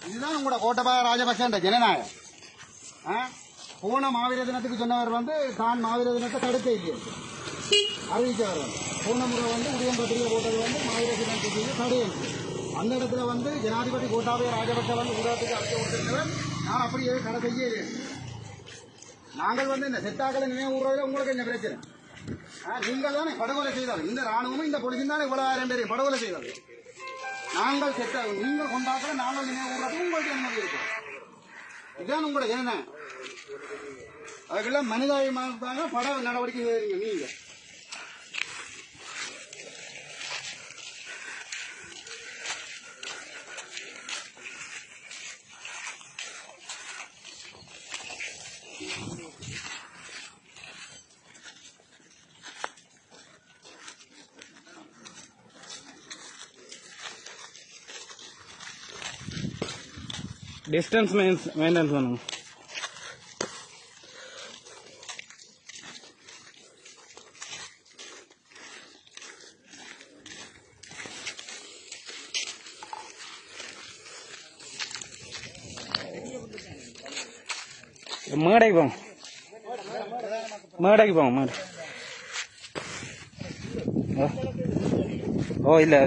இதுதான் உங்களோட கோட்டபாய ராஜபக்சேன்ற ஜனநாயகம். போன மாவீர தினத்துக்கு சொன்னவர் தான் மாவீர தினத்தை தடுக்க இல்லையே அறிவிச்சவர் போன முறை உதயம் பத்திரிகை போட்டது மாவீர தினத்துக்கு தடையில்லை. அந்த இடத்துல ஜனாதிபதி கோட்டாபய ராஜபக்ச ஊடகத்துக்கு அழைக்க கொடுத்திருந்தவர். நான் அப்படியே கடை செய்ய நாங்கள் இந்த செத்தாக்களை நினைவு ஊர்றதுல உங்களுக்கு என்ன பிரச்சனை? நீங்கள் தானே படுகொலை செய்தார்கள். இந்த ராணுவமும் இந்த போலீஸும் தானே இவ்வளவு 1000 பேரை படுகொலை செய்தார்கள். நாங்கள் செத்த நீங்கள் கொண்டாக்க நாங்கள் நினைவு ஊர்றது உங்களுக்கு என்ன இருக்கும்? இதுதான் உங்களோட ஜனநாயகம். அதுக்கெல்லாம் மனிதாபிமானத்தாங்க பட நடவடிக்கை செய்வீங்க நீங்க. डिस्टेंस मेंटेनेंस பண்ணுங்க. மேடைக்கு போங்க, மேடைக்கு போங்க, மேடை. ஓ இல்லை